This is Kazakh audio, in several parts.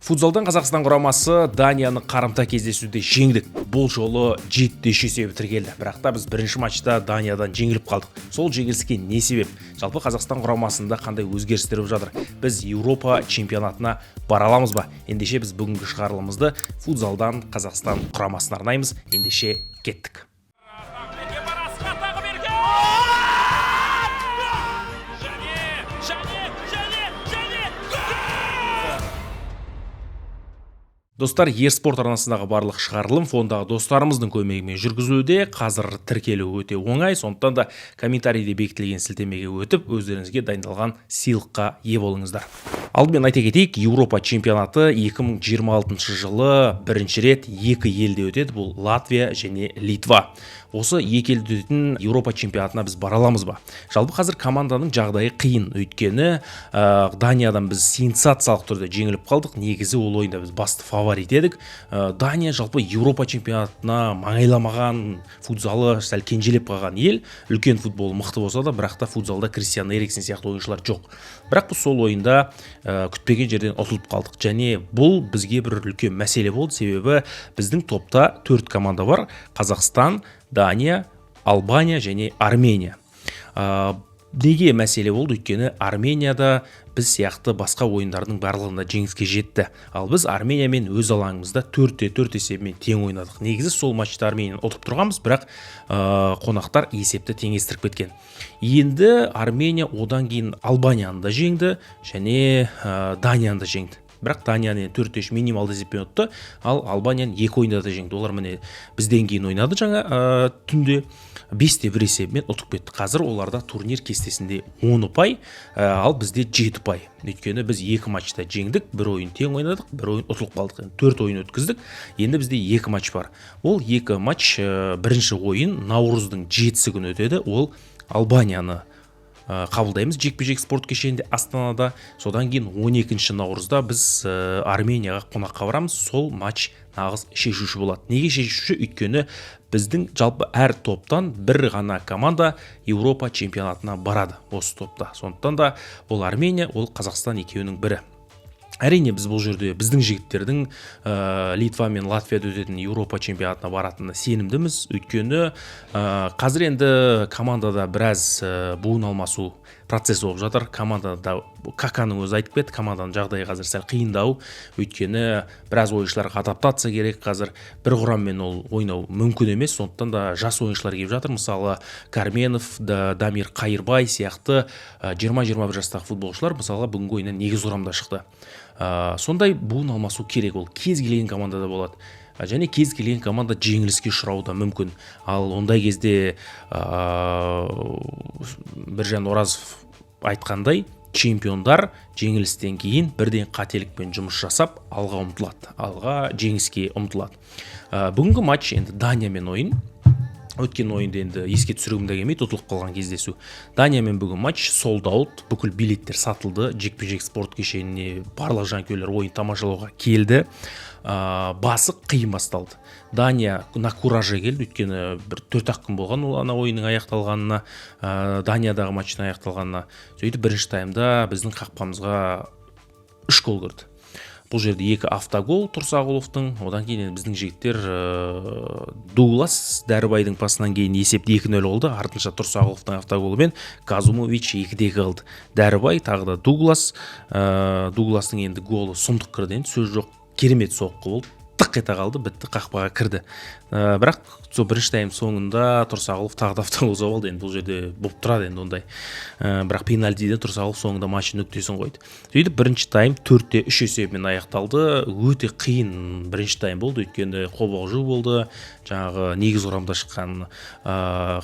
Футзалдан Қазақстан құрамасы Данияны қарымта кездесуде жеңдік. Бұл жолы 7-3 есебі тіркелді. Бірақ та біз бірінші матчта Даниядан жеңіліп қалдық. Сол жеңіліске не себеп? Жалпы Қазақстан құрамасында қандай өзгерістер болып жатыр? Біз Еуропа чемпионатына бара аламыз ба? Ендеше біз бүгінгі шығарылымызды футзалдан Қазақстан құрамасына арнаймыз. Ендеше кеттік. Достар, Ерспорт арнасындағы барлық шығарылым фондағы достарымыздың көмегімен жүргізілуде. Қазір тіркелу өте оңай, сондықтан да комментарийде бекітілген сілтемеге өтіп, өздеріңізге дайындалған сыйлыққа ие болыңыздар. Алдымен айта кетейік, Еуропа чемпионаты 2026 жылы бірінші рет екі елде өтеді, бұл Латвия және Литва. Осы екі елде өтетін Еуропа чемпионатына біз бара аламыз ба? Жалпы қазір команданың жағдайы қиын, өйткені Даниядан біз сенсациялық түрде жеңіліп қалдық. Негізі ол ойында біз басты фаворит едік. Дания жалпы Еуропа чемпионатына маңайламаған, футзалы сәл кенжелеп қалған ел. Үлкен футбол мықты болса да, бірақ та футзалда Кристиан Эриксен сияқты ойыншылар жоқ. Бірақ бұл сол ойында күтпеген жерден ұтылып қалдық. Және бұл бізге бір үлкен мәселе болды, себебі біздің топта 4 команда бар: Қазақстан, Дания, Албания және Армения. Неге мәселе болды? Өйткені Арменияда біз сияқты басқа ойындардың барлығында жеңіске жетті. Ал біз Армениямен өз алаңымызда 4-4 есебімен тең ойнадық. Негізі сол матчта Арменияны ұтып тұрғанбыз, бірақ қонақтар есепті теңестіріп кеткен. Енді Армения одан кейін Албанияны да жеңді және Данияны да жеңді. Бірақ Данияны 4-3 минималды есеппен ұтты, ал Албанияны 2 ойында да жеңді. Олар міне бізден кейін ойнады жаңа түнде. 5-1 есебімен ұтып кетті. Қазір оларда турнир кестесінде 10 ұпай, ал бізде 7 ұпай. Өйткені біз 2 матчта жеңдік, бір ойын тең ойнадық, бір ойын ұтылып қалдық. 4 ойын өткіздік. Енді бізде 2 матч бар. Ол 2 матч, бірінші ойын наурыздың 7-сі күні өтеді. Ол Албанияны қабылдаймыз жекпе-жек спорт кешенінде Астанада. Содан кейін 12 наурызда біз Арменияға қонаққа барамыз. Сол матч нағыз шешуші болады. Неге шешуші? Өйткені біздің жалпы әр топтан бір ғана команда Еуропа чемпионатына барады осы топта. Сондықтан да ол Армения, ол Қазақстан екеуінің бірі. Әрине біз бұл жерде біздің жігіттердің Литва мен Латвияда өтетін Еуропа чемпионатына баратынына сенімдіміз. Өйткені қазір енді командада біраз буын алмасу процесі болып жатыр. Командада Каканың өзі айтып кетті, команданың жағдайы қазір сәл қиындау. Өйткені біраз ойыншыларға адаптация керек. Қазір бір құраммен ол ойнау мүмкін емес. Сондықтан да жас ойыншылар келіп жатыр. Мысалы Карменов, Дамир Қайырбай сияқты 20-21 жастағы футболшылар мысалы бүгінгі ойыннан негіз құрамда шықты. Сондай буын алмасу керек, ол кез келген командада болады. Және кез келген команда жеңіліске ұшырауы да мүмкін. Ал ондай кезде Біржан Оразов айтқандай, чемпиондар жеңілістен кейін бірден қателікпен жұмыс жасап алға ұмтылады, алға жеңіске ұмтылады. Бүгінгі матч енді Даниямен ойын. Өткен ойында енді еске түсіргімді келмейді, ұтылып қалған кездесу. Даниямен бүгін матч sold out, бүкіл билеттер сатылды. Жекпе-жек спорт кешеніне барлық жанкүйерлер ойын тамашалауға келді. Басы қиын басталды. Дания на кураже келді, өйткені бір 4-ақ күн болған ол ана ойынның аяқталғанына, Даниядағы матчтың аяқталғанына. Сөйтіп бірінші таймда біздің қақпамызға 3 гол кірді. Бұл жерде 2 автогол Тұрсағұловтың, одан кейін біздің жігіттер Дуглас Дәрібайдың пасынан кейін есепті 2-0 oldu. Артынша Тұрсағұловтың автоголымен Казумович 2-2 қылды. Дәрібай тағы да Дугластың енді голы сұмдық кірді, сөз жоқ, керемет соққы болды. Тық ете қалды, бітті, қақпаға кірді. Бірақ сол бірінші тайм соңында Тұрсағұлов тағы да автогол соғылды. Енді бұл жерде болып тұрады енді ондай. Бірақ пенальтиден Тұрсағұлов соңында матч нүктесін қойды. Сөйтіп бірінші тайм 4-3 есебімен аяқталды. Өте қиын бірінші тайм болды, өйткені қобалжу болды. Жаңағы негіз құрамда шыққан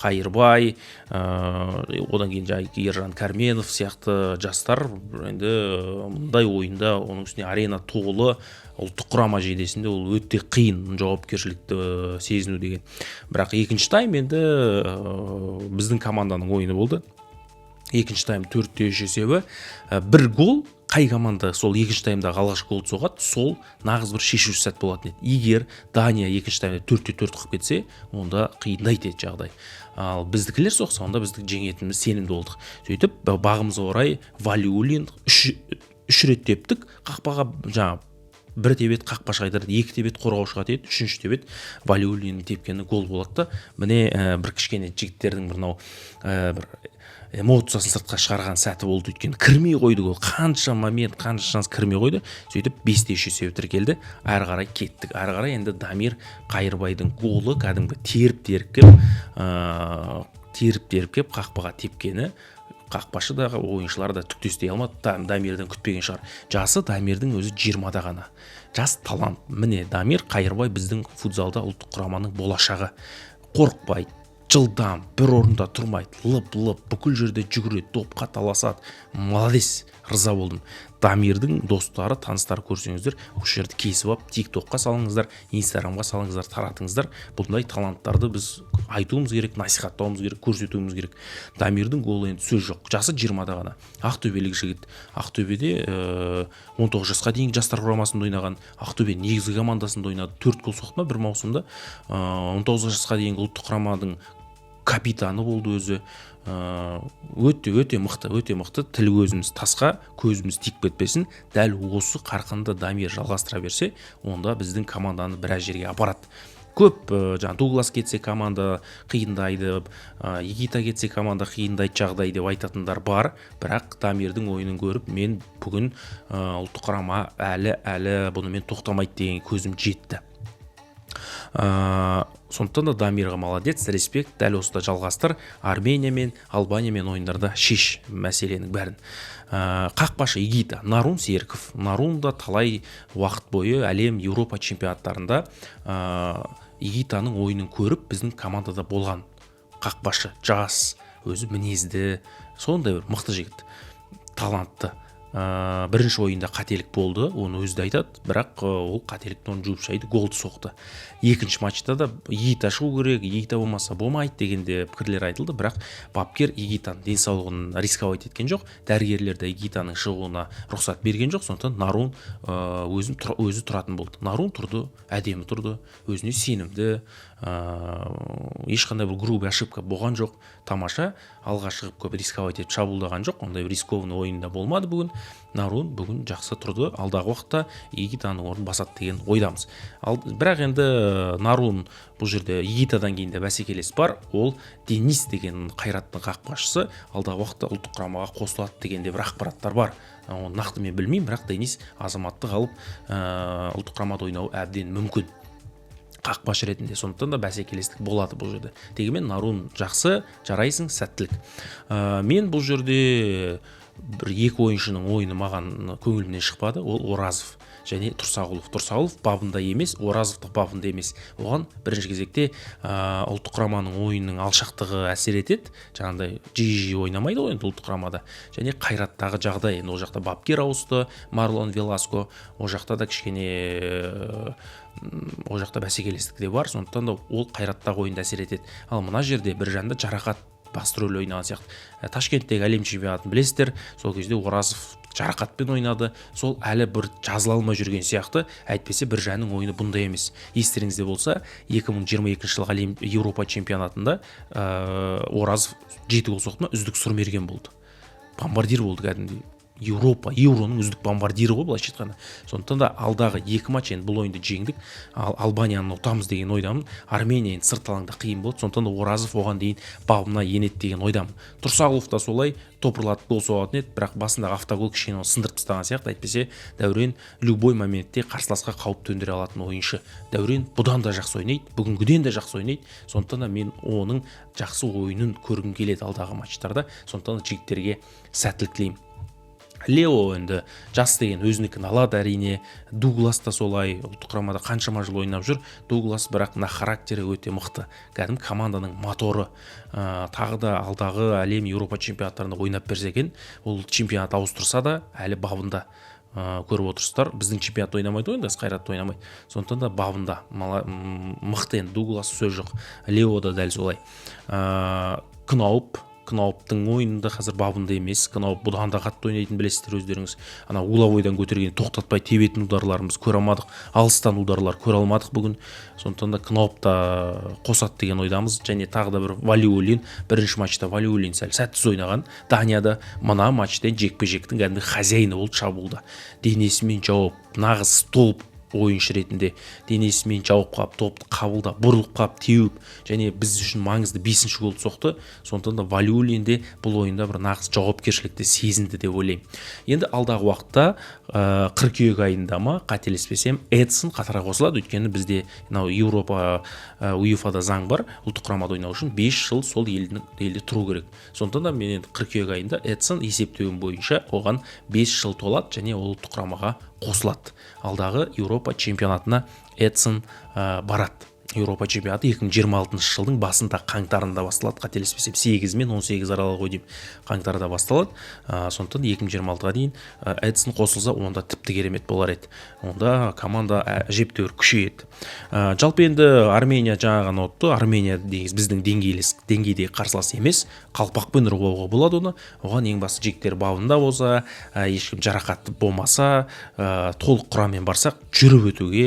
Қайырбай, одан кейін Ержан Карменов сияқты жастар енді мұндай ойында, оның үстіне арена толы, ұлттық құрама жейдесінде ол өте қиын жауапкершілікті сезіну деген. Бірақ екінші тайм енді біздің команданың ойыны болды. Екінші тайм 4-3 есебі. Бір гол, қай команда сол екінші таймдағы алғашқы голды соғады, сол нағыз бір шешуші сәт болатын еді. Егер Дания екінші таймда 4-4 қылып кетсе, онда қиындайды еді жағдай. Ал біздікілер соқса, онда біздік жеңетініміз сенімді болдық. Сөйтіп бағымызға орай Валиулин 3 рет тептік, қақпаға жаңа бір тебет қақпашыға қайтарады, екі тебет қорғаушыға тиеді, үшінші тебет Валиулиннің тепкені гол болады да. Міне бір кішкене жігіттердің бір мынау бір эмоциясын сыртқа шығарған сәті болды, өйткені кірмей қойды гол. Қанша момент, қанша шанс кірмей қойды. Сөйтіп 5-3 есебі тіркелді. Ары қарай кеттік. Ары қарай енді Дамир Қайырбайдың голы кәдімгі теріп кеп қақпаға тепкені. Қақпашы да ойыншылар да түк істей алмады. Дамирден күтпеген шығар. Жасы Дамирдің өзі 20-да ғана. Жас талант. Міне Дамир Қайырбай біздің футзалда ұлттық құраманың болашағы. Қорықпайды, жылдам, бір орында тұрмайды, лып бүкіл жерде жүгіреді, допқа таласады. Молодец, риза болдым. Дамирдің достары, таныстары көрсеңіздер, осы жерді кесіп алып, TikTokқа салыңыздар, Instagramға салыңыздар, таратыңыздар. Бұндай таланттарды біз айтуымыз керек, насихаттауымыз керек, көрсетуіміз керек. Дамирдің голы енді сөз жоқ. Жасы 20-да ғана. Ақтөбелік жігіт. Ақтөбеде 19 жасқа дейін жастар құрамасында ойнаған. Ақтөбе негізгі командасында ойнады. 4 гол соқты ма бір маусымда. 19 жасқа дейінгі ұлттық құраманың капитаны болды өзі. Өте мықты. Тіл көзіміз тасқа, көзіміз тиіп кетпесін. Дәл осы қарқынды Дамир жалғастыра берсе, онда біздің команданы біраз жерге апарады. Көп Дуглас кетсе команда қиындайды, Игита кетсе команда қиындайды жағдай деп айтатындар бар. Бірақ Дамирдің ойынын көріп, мен бүгін ұлттық құрама әлі бұнымен тоқтамайды деген көзім жетті. Сондықтан да Дамирға молодец, респект, дәл осыда жалғастыр. Армения мен Албания мен ойындарда шеш мәселенің бәрін. Қақпашы Игита, Нарун Серков. Нарун да талай уақыт бойы әлем, Еуропа чемпионаттарында Игитаның ойынын көріп, біздің командада болған қақпашы. Жас, өзі мінезді, сондай бір мықты жігіт, талантты. Бірінші ойында қателік болды, оны өзі айтады, бірақ ол қателікті оны жуып шайды, голды соқты. Екінші матчта да Игита шығу керек, Игита болмаса болмайды дегенде пікірлер айтылды, бірақ бапкер Игитаның денсаулығын рисковать еткен жоқ, дәрігерлер де Игитаның шығуына рұқсат берген жоқ, сондықтан Нарун өзі тұратын болды. Нарун тұрды, әдемі тұрды, өзіне сенімді, ешқандай бір грубый ошибка болған жоқ, тамаша, алға шығып көп рисковать етіп шабуылдаған жоқ, ондай рискованный ойында болмады бүгін. Нарун бүгін жақсы тұрды, алдағы уақытта Игитаның орнын басады деген ойдамыз. Бірақ енді Нарун бұл жерде Игитадан кейін де бәсекелес бар, ол Денис деген қайраттың қақпашысы алдағы уақытта ұлттық құрамаға қосылады деген де бір ақпараттар бар. Оны нақты мен білмеймін, бірақ Денис азаматтық алып ұлттық құрамада ойнауы әбден мүмкін. Қақпашы ретінде, сондықтан да бәсекелестік болады бұл жерде. Дегенмен Нарун жақсы, жарайсың, сәттілік. Мен бұл жерде бір екі ойыншының ойыны маған көңілімнен шықпады, ол Оразов және Тұрсағұлов. Тұрсағұлов бабында емес, Оразовтық бабында емес. Оған бірінші кезекте ұлттық құраманың ойынның алшақтығы әсер етеді. Жаңағыдай жиі ойнамайды ғой енді ұлттық құрамада. Және қайраттағы жағдай, енді ол жақта бапкер ауысты, Марлон Веласко, ол жақта да кішкене ол жақта бәсекелестік де бар, сондықтан да ол қайраттағы ойында әсер етеді. Ал мына жерде бір жанда жарақат басты рөл ойнаған сияқты. Ташкенттегі әлем чемпионатын білесіздер, сол кезде Оразов жарақатпен ойнады, сол әлі бір жазыла алмай жүрген сияқты, әйтпесе бір жанның ойыны бұндай емес. Естеріңізде болса, 2022 жылғы әлем Еуропа чемпионатында Оразов 7 гол соқты ма, үздік сұрмерген болды. Бомбардир болды кәдімгідей. Евроның үздік бомбардирі ғой былайша айтқанда. Сондықтан да алдағы екі матч енді бұл ойынды жеңдік, Албанияны ұтамыз деген ойдамын. Армения енді сырт алаңда қиын болды, сондықтан да Оразов оған дейін бабына енеді деген ойдамын. Тұрсағұлов та солай топырлатып гол соғатын еді, бірақ басындағы автогол кішкене сындырып тастаған сияқты. Әйтпесе Дәурен любой моментте қарсыласқа қауіп төндіре алатын ойыншы. Дәурен бұдан да жақсы ойнайды, бүгінгіден де жақсы ойнайды. Сондықтан да мен оның жақсы ойынын көргім келеді алдағы матчтарда. Сондықтан да жігіттерге сәттілік тілеймін. Лео енді жас деген өзінікін алады әрине. Дуглас та солай, ұлттық құрамада қаншама жыл ойнап жүр. Дуглас бірақ мына характері өте мықты. Кәдімгі команданың моторы. Тағы да алдағы әлем Еуропа чемпионаттарында ойнап берсе екен, ол чемпионат ауыстырса да әлі бабында. Көріп отырсыздар, біздің чемпионат ойнамайды ғой, Қайрат ойнамайды. Сондықтан да бабында мықты енді, Дуглас сөз жоқ. Лео да дәл солай. Кнауп Кнауптың ойынында қазір бабында емес. Кнауп бұдан да қатты ойнайтын білесіздер өздеріңіз. Ана угловойдан көтерген тоқтатпай тебетін ударларымыз көре алмадық. Алыстан ударлар көре алмадық бүгін. Сондықтан да Кнаупта қосады деген ойдамыз. Және тағы да бір Валиулин, бірінші матчта Валиулин сәл сәтсіз ойнаған. Данияда мына матчта жекпе-жектің кәдімгі хозяйны болды шабуылда. Денесімен жауып, нағыз столб ойыншы ретінде денесімен жауып қалып, топты қабылдап, бұрылып қалып, теуіп, және біз үшін маңызды 5-ші голды соқты. Сондықтан да Валиулин де бұл ойында бір нағыз жауапкершілікті сезінді деп ойлаймын. Енді алдағы уақытта қыркүйек айында ма, қателеспесем, Эдсон қатарға қосылады. Өйткені бізде Еуропа УЕФАда заң бар, ұлттық құрамада ойнау үшін 5 жыл сол елде тұру керек. Сондықтан да мен енді қыркүйек айында Эдсон есептеуім бойынша оған 5 жыл толады және ол ұлттық құрамаға қосылады. Алдағы Еуропа чемпионатына Эдсон барады. Еуропа чемпионаты 2026 жылдың басында қаңтарында басталады, қателеспесем 8 мен 18 аралығы деймін, қаңтарда басталады. Сондықтан 2026-ға дейін Эдсон қосылса, онда тіпті керемет болар еді. Онда команда әжептәуір күшейеді. Жалпы енді Армения жаңағы отты. Армения біздің деңгейдегі қарсылас емес, қалпақпен ұрғауға болады оны. Оған ең басты жігіттер бабында болса, ешкім жарақатты болмаса, толық құраммен барсақ, жүріп өтуге,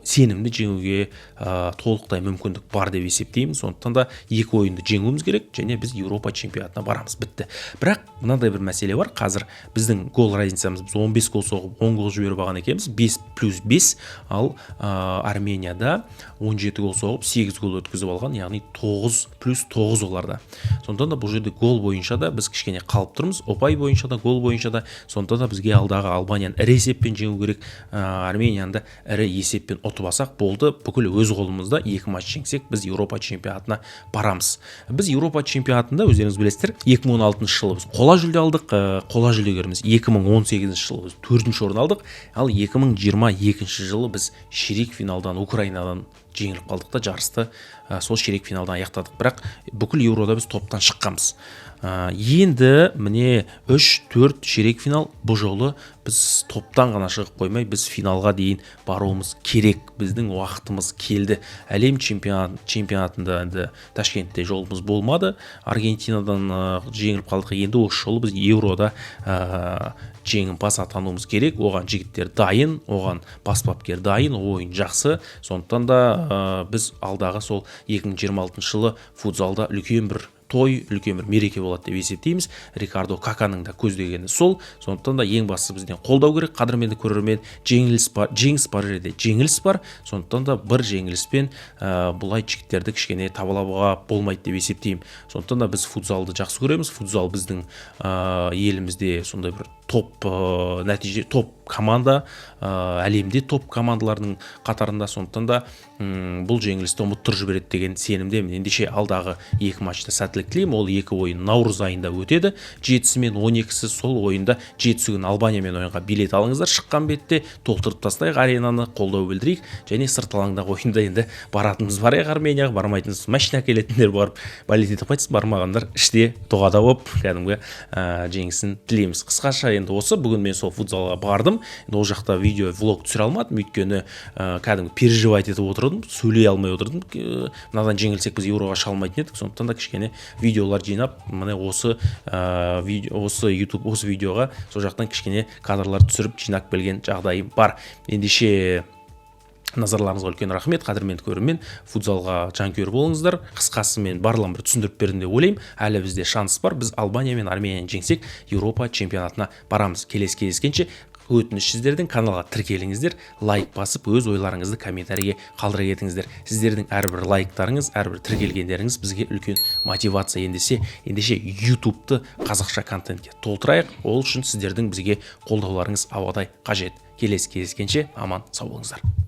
сенімді жеңуге толықтай мүмкіндік бар деп есептеймін. Сондықтан да екі ойынды жеңуіміз керек және біз Еуропа чемпионатына барамыз. Бітті. Бірақ мынандай бір мәселе бар. Қазір біздің гол разницамыз, біз 15 гол соғып 10 гол жіберіп алған екенбіз. 5+5, ал Арменияда 17 гол соғып 8 гол өткізіп алған, яғни 9+9 оларда. Сондықтан да бұл жерде гол бойынша да біз кішкене қалып тұрмыз. Ұпай бойынша да, гол бойынша да. Сондықтан да бізге алдағы Албанияны ірі есеппен жеңу керек. Арменияны да ірі есеппен ұтып алсақ болды. Бүкіл өз қолымызда 2 матч жеңсек, біз Еуропа чемпионатына барамыз. Біз Еуропа чемпионатында өздеріңіз білесіздер, 2016 жылы біз қола жүлде алдық. Қола жүлдегеріміз 2018 жылы біз 4-ші орын алдық. Ал 2022 жылы біз ширек финалдан Украинадан жеңіліп қалдық та жарысты сол ширек финалдан аяқтадық. Бірақ бүкіл Еурода біз топтан шыққанбыз. Енді міне 3-4 ширек финал, бұл жолы біз топтан ғана шығып қоймай, біз финалға дейін баруымыз керек. Біздің уақытымыз келді. Әлем чемпионатында Ташкентте жолымыз болмады. Аргентинадан жеңіліп қалдық. Енді осы жолы біз Еурода жеңімпаз атануымыз керек. Оған жігіттер дайын, оған бас бапкер дайын, ойын жақсы. Сондықтан да біз алдағы сол 2026 жылы футзалда үлкен бір той, үлкен бір мереке болады деп есептейміз. Рикардо Каканың да көздегені сол. Сондықтан да ең бастысы бізден қолдау керек. Қадірменді көрермен, жеңіліс бар жерде жеңіліс бар. Сондықтан да бір жеңіліспен бұлай жігіттерді кішкене табалауға болмайды деп есептеймін. Сондықтан да біз футзалды жақсы көреміз. Футзал біздің елімізде сондай бір топ нәтиже, топ команда, әлемде топ командалардың қатарында. Сондықтан да бұл жеңілісті ұмыттырып жібереді деген сенімдемін. Ендеше алдағы 2 матчта сәттілік тілеймін. Ол 2 ойын наурыз айында өтеді. 7-сі мен 12-сі сол ойында 7-сі күні Албаниямен ойынға билет алыңыздар. Шыққан бетте толтырып тастайық, аренаны қолдау білдірейік. Және сырт алаңдағы ойында енді баратынымыз бар. Арменияға бармайтыныз, машина әкелетіндер барып балет етіп қайтсын, бармағандар іште дұғада болып кәдімгі жеңісін тілейміз. Қысқаша енді осы. Бүгін мен сол футзалға бардым. Ол жақта видео влог түсіре алмадым, өйткені кәдімгі переживать етіп отырдым, сөйлей алмай отырдым. Мынадан жеңілсек біз Еуроға шыға алмайтын едік. Сондықтан да кішкене видеолар жинап, міне осы YouTube осы видеоға сол жақтан кішкене кадрлар түсіріп жинап келген жағдайым бар. Ендеше назарларыңызға үлкен рахмет. Қадірменді көрермен, футзалға жанкүйер болыңыздар. Қысқасы мен барлығын бір түсіндіріп бердім деп ойлаймын. Әлі бізде шанс бар. Біз Албания мен Арменияны жеңсек, Еуропа чемпионатына барамыз. Келесі кездескенше өтініш сіздердің каналға тіркеліңіздер, лайк басып, өз ойларыңызды комментарийге қалдыра кетіңіздер. Сіздердің әрбір лайктарыңыз, әрбір тіркелгендеріңіз бізге үлкен мотивация. Ендеше YouTube'ты қазақша контентке толтырайық. Ол үшін сіздердің бізге қолдауларыңыз ауадай қажет. Келесі кездескенше аман сау болыңыздар.